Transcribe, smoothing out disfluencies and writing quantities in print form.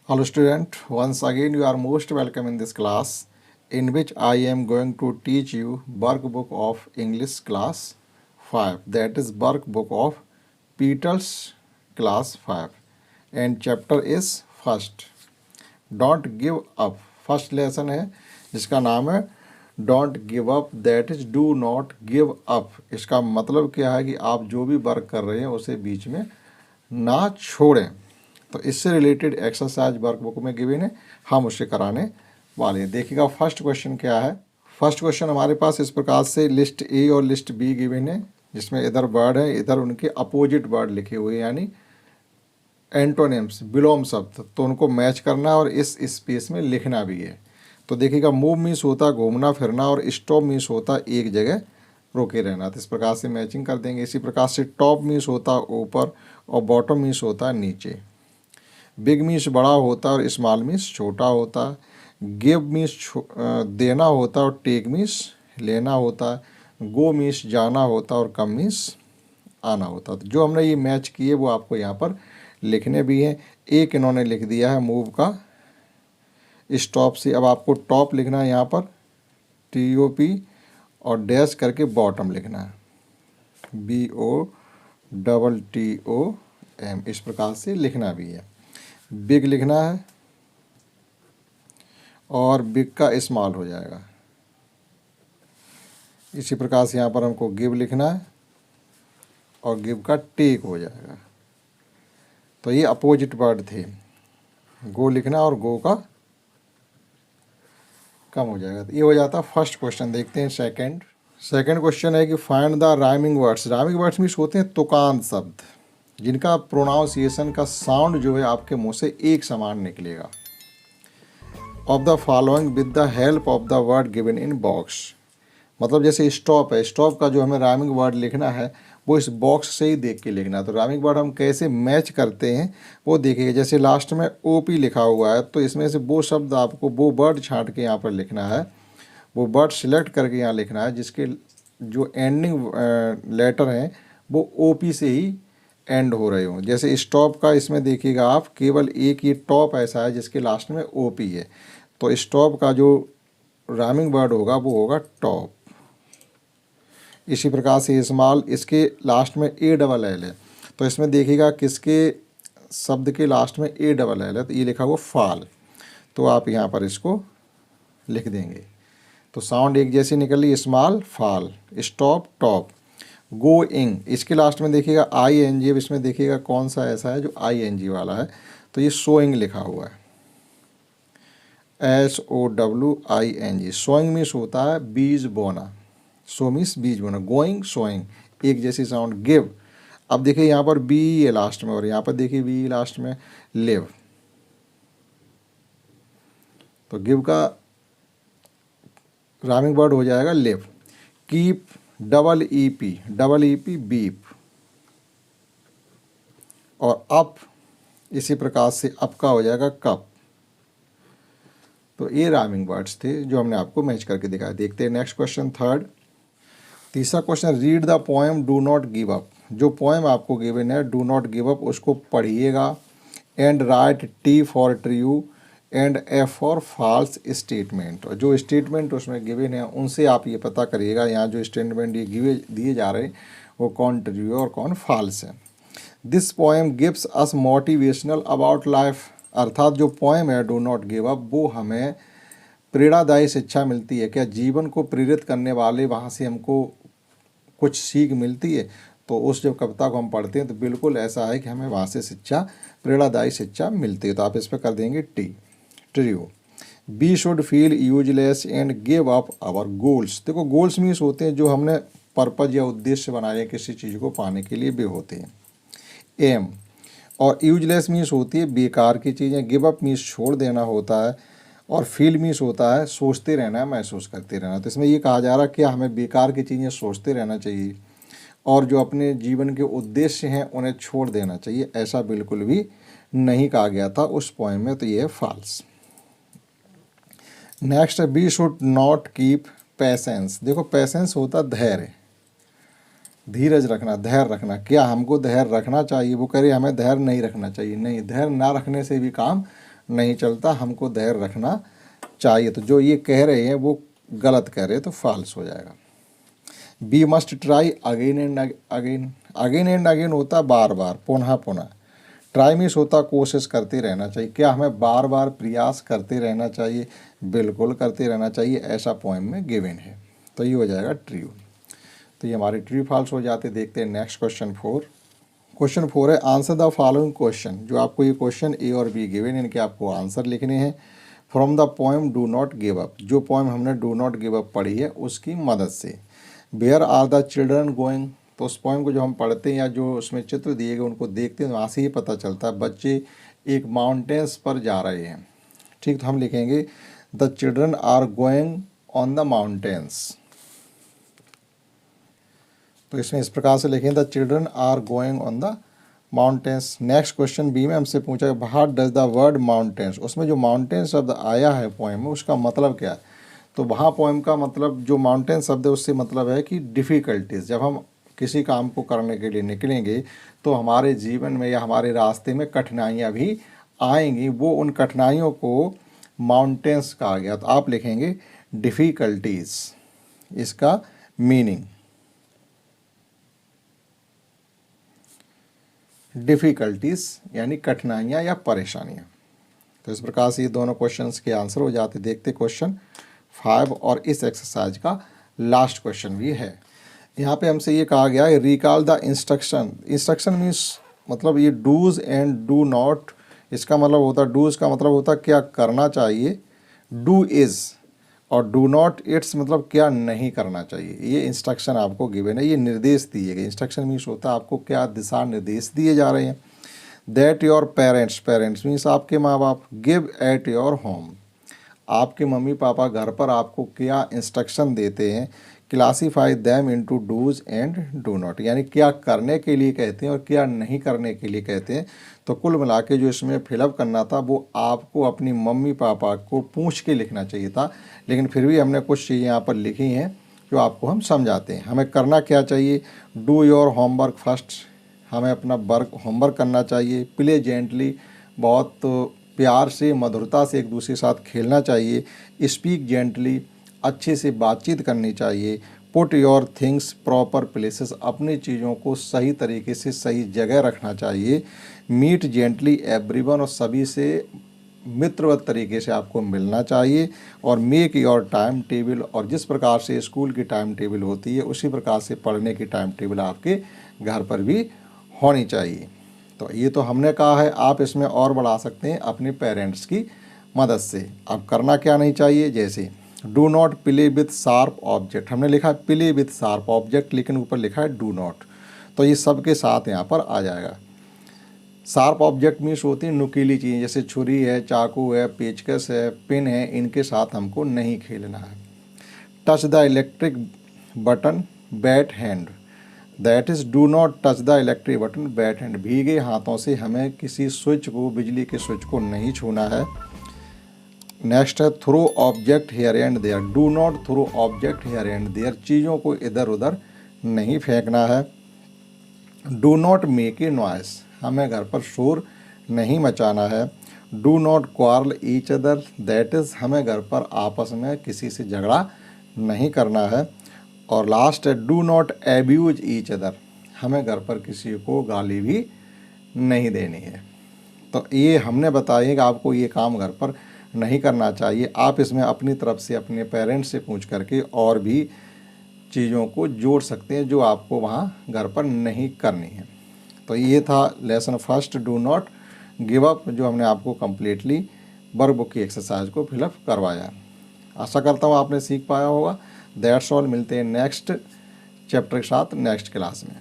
Hello student, once again you are most welcome in this class in which I am going to teach you workbook of English class 5, that is workbook of Peters class 5, and chapter is first, don't give up. First lesson है जिसका नाम है don't give up, that is do not give up. इसका मतलब क्या है कि आप जो भी वर्क कर रहे हैं उसे बीच में ना छोड़ें। तो इससे रिलेटेड एक्सरसाइज वर्कबुक में गिवन है, हम उसे कराने वाले हैं। देखिएगा फर्स्ट क्वेश्चन क्या है। फर्स्ट क्वेश्चन हमारे पास इस प्रकार से लिस्ट ए और लिस्ट बी गिवन है, जिसमें इधर वर्ड है, इधर उनके अपोजिट वर्ड लिखे हुए हैं, यानी एंटोनिम्स विलोम शब्द, तो उनको मैच करना और इस स्पेस में लिखना भी है। तो देखिएगा मूव मीन्स होता घूमना फिरना और स्टॉप मीन्स होता एक जगह रोके रहना। तो इस प्रकार से मैचिंग कर देंगे। इसी प्रकार से टॉप मीन्स होता ऊपर और बॉटम मीन्स होता नीचे। बिग मीन्स बड़ा होता और स्मॉल मीन्स छोटा होता। गिव मीन्स देना होता और टेक मीन्स लेना होता। गो मीन्स जाना होता और कम मीन्स आना होता। तो जो हमने ये मैच किए वो आपको यहाँ पर लिखने भी हैं। एक इन्होंने लिख दिया है मूव का स्टॉप से। अब आपको टॉप लिखना है यहाँ पर TOP और डैश करके बॉटम लिखना है BOTTOM, इस प्रकार से लिखना भी है। बिग लिखना है और बिग का स्मॉल हो जाएगा। इसी प्रकार से यहाँ पर हमको गिव लिखना है और गिव का टेक हो जाएगा। तो ये अपोजिट वर्ड थे। गो लिखना और गो का कम हो जाएगा। तो ये हो जाता फर्स्ट क्वेश्चन। देखते हैं सेकंड क्वेश्चन है कि find the rhyming words. Rhyming words means होते हैं तुकांत शब्द, जिनका प्रोनाउंसिएशन का साउंड जो है आपके मुंह से एक समान निकलेगा। Of the following with the help of the word given in box. मतलब जैसे स्टॉप है, स्टॉप का जो हमें राइमिंग वर्ड लिखना है वो इस बॉक्स से ही देख के लिखना है। तो राइमिंग वर्ड हम कैसे मैच करते हैं वो देखिएगा। जैसे लास्ट में OP लिखा हुआ है तो इसमें से वो शब्द आपको वो वर्ड छांट के यहाँ पर लिखना है, वो वर्ड सिलेक्ट करके यहाँ लिखना है जिसके जो एंडिंग लेटर हैं वो OP से ही एंड हो रहे हों। जैसे स्टॉप का इसमें देखिएगा आप, केवल एक ये टॉप ऐसा है जिसके लास्ट में OP है, तो स्टॉप का जो राइमिंग वर्ड होगा वो होगा टॉप। इसी प्रकार से स्मॉल, इसके लास्ट में ALL है, तो इसमें देखिएगा किसके शब्द के लास्ट में ALL है, तो ये लिखा हुआ फॉल, तो आप यहाँ पर इसको लिख देंगे। तो साउंड एक जैसी निकल रही, small fall, stop top. Going, इसके लास्ट में देखिएगा ING, अब इसमें देखिएगा कौन सा ऐसा है जो ING वाला है, तो ये सोइंग लिखा हुआ है SOWING। सोइंग मीन्स होता है बीज बोना, सो मीन्स बीज बोना। गोइंग सोइंग एक जैसी साउंड। गिव, अब देखिए यहाँ पर B है लास्ट में और यहाँ पर देखिए B लास्ट में। लिव, तो गिव का राइमिंग वर्ड हो जाएगा लिव। Keep, EEP beep. और अप, इसी प्रकार से अप का हो जाएगा कप। तो ये राइमिंग वर्ड्स थे जो हमने आपको मैच करके दिखाया। देखते हैं नेक्स्ट क्वेश्चन थर्ड। तीसरा क्वेश्चन, read the poem do not give up. जो पोएम आपको गिवन है डू नॉट गिव अप उसको पढ़िएगा and write T for true and F for false statement. और जो स्टेटमेंट उसमें गिवन है उनसे आप ये पता करिएगा यहाँ जो स्टेटमेंट ये दिए जा रहे हैं वो कौन ट्रू है और कौन फॉल्स है। This poem gives us motivational about life, अर्थात जो पोएम है डू नॉट गिव अप वो हमें प्रेरणादायी शिक्षा मिलती है। क्या जीवन को प्रेरित करने वाले वहाँ से हमको कुछ सीख मिलती है। तो उस जब कविता को हम पढ़ते हैं तो बिल्कुल ऐसा है कि हमें वहाँ से शिक्षा, प्रेरणादायी शिक्षा मिलती है। तो आप इस पर कर देंगे T, true. We should feel useless and give up our goals. देखो गोल्स मीन्स होते हैं जो हमने पर्पज या उद्देश्य बनाए किसी चीज़ को पाने के लिए भी होते हैं। एम, और यूजलेस मीन्स होती है बेकार की चीज़ें। गिव अप मीन्स छोड़ देना होता है और फील मीन्स होता है सोचते रहना, महसूस करते रहना। तो इसमें ये कहा जा रहा है कि हमें बेकार की चीज़ें सोचते रहना चाहिए और जो अपने जीवन के उद्देश्य हैं उन्हें छोड़ देना चाहिए, ऐसा बिल्कुल भी नहीं कहा गया था उस पोएम में। तो ये है फॉल्स। नेक्स्ट है, we should not keep patience. देखो पेशेंस होता धैर्य, धीरज रखना, धैर्य रखना। क्या हमको धैर्य रखना चाहिए? वो कह रही हमें धैर्य नहीं रखना चाहिए। नहीं, धैर्य ना रखने से भी काम नहीं चलता, हमको धैर्य रखना चाहिए। तो जो ये कह रहे हैं वो गलत कह रहे हैं, तो फॉल्स हो जाएगा। We must try again and again, again and again होता बार बार, पुनः पुनः। ट्राई मीन्स होता कोशिश करते रहना चाहिए। क्या हमें बार बार प्रयास करते रहना चाहिए? बिल्कुल करते रहना चाहिए, ऐसा पोएम में गिवन है। तो ये हो जाएगा ट्रू। तो ये हमारे ट्रू फॉल्स हो जाते। देखते हैं नेक्स्ट क्वेश्चन 4। क्वेश्चन 4 है आंसर द फॉलोइंग क्वेश्चन। जो आपको ये क्वेश्चन ए और बी गिवन है, इनके आपको आंसर लिखने हैं from the poem do not give up. जो पोएम हमने डू नॉट गिव अप पढ़ी है उसकी मदद से। Where are the children going, तो उस पोएम को जो हम पढ़ते हैं या जो उसमें चित्र दिए गए उनको देखते हैं, वहाँ से ही पता चलता है बच्चे एक माउंटेन्स पर जा रहे हैं। ठीक, तो हम लिखेंगे the children are going on the mountains. तो इसमें इस प्रकार से लिखें the children are going on the mountains. Next question B में हमसे पूछा what does the word mountains, उसमें जो माउंटेन शब्द आया है पोएम में उसका मतलब क्या है? तो वहाँ पोएम का मतलब जो माउंटेन शब्द है उससे मतलब है कि डिफ़िकल्टीज़। जब हम किसी काम को करने के लिए निकलेंगे तो हमारे जीवन में या हमारे रास्ते में कठिनाइयाँ भी आएंगी, वो उन कठिनाइयों को माउंटेन्स कहा गया। तो आप लिखेंगे डिफ़िकल्टीज़, इसका मीनिंग डिफ़िकल्टीज़ यानी कठिनाइयाँ या परेशानियाँ। तो इस प्रकार से ये दोनों क्वेश्चंस के आंसर हो जाते। देखते क्वेश्चन 5 और इस एक्सरसाइज का लास्ट क्वेश्चन भी है। यहाँ पे हमसे ये कहा गया है recall the instruction. Instruction means मतलब ये डूज एंड डू नॉट, इसका मतलब होता डूज का मतलब होता क्या करना चाहिए, डू इज़, और डू नॉट इट्स मतलब क्या नहीं करना चाहिए। ये इंस्ट्रक्शन आपको गिवन है, ये निर्देश दिए गए। इंस्ट्रक्शन मीन्स होता है आपको क्या दिशा निर्देश दिए जा रहे हैं। That your parents, parents means आपके माँ बाप, गिव एट योर होम, आपके मम्मी पापा घर पर आपको क्या इंस्ट्रक्शन देते हैं। Classify them into dos and do not, यानी क्या करने के लिए कहते हैं और क्या नहीं करने के लिए कहते हैं। तो कुल मिला के जो इसमें फिलअप करना था वो आपको अपनी मम्मी पापा को पूछ के लिखना चाहिए था, लेकिन फिर भी हमने कुछ चीज़ें यहाँ पर लिखी हैं जो आपको हम समझाते हैं। हमें करना क्या चाहिए, डू योर होमवर्क फर्स्ट, हमें अपना होमवर्क करना चाहिए। प्ले जेंटली, बहुत प्यार से मधुरता से एक दूसरे के साथ खेलना चाहिए। स्पीक जेंटली, अच्छे से बातचीत करनी चाहिए। Put your things proper places, अपनी चीज़ों को सही तरीके से सही जगह रखना चाहिए। मीट जेंटली एवरीवन, और सभी से मित्रवत तरीके से आपको मिलना चाहिए। और मेक योर टाइम टेबल, और जिस प्रकार से स्कूल की टाइम टेबल होती है उसी प्रकार से पढ़ने की टाइम टेबल आपके घर पर भी होनी चाहिए। तो ये तो हमने कहा है, आप इसमें और बढ़ा सकते हैं अपने पेरेंट्स की मदद से। अब करना क्या नहीं चाहिए, जैसे do not play with sharp object, हमने लिखा है प्ले विथ शार्प ऑब्जेक्ट लेकिन ऊपर लिखा है डू नॉट, तो ये सब के साथ यहाँ पर आ जाएगा। शार्प ऑब्जेक्ट मीन्स होती है नुकीली चीज़ें, जैसे छुरी है, चाकू है, पेचकस है, पिन है, इनके साथ हमको नहीं खेलना है। Touch the electric button bat hand, that is do not touch the electric button bat hand, भीगे हाथों से हमें किसी स्विच को, बिजली के स्विच को नहीं छूना है। नेक्स्ट है throw object here and there, do not throw object here and there, चीज़ों को इधर उधर नहीं फेंकना है। Do not make a noise, हमें घर पर शोर नहीं मचाना है। Do not quarrel each other, that is हमें घर पर आपस में किसी से झगड़ा नहीं करना है। और लास्ट है do not abuse each other, हमें घर पर किसी को गाली भी नहीं देनी है। तो ये हमने बताया कि आपको ये काम घर पर नहीं करना चाहिए। आप इसमें अपनी तरफ से अपने पेरेंट्स से पूछ करके और भी चीज़ों को जोड़ सकते हैं जो आपको वहाँ घर पर नहीं करनी है। तो ये था lesson first do not give up, जो हमने आपको कम्प्लीटली वर्कबुक की एक्सरसाइज को फिलअप करवाया। आशा करता हूँ आपने सीख पाया होगा। दैट्स ऑल, मिलते हैं नेक्स्ट चैप्टर के साथ नेक्स्ट क्लास में।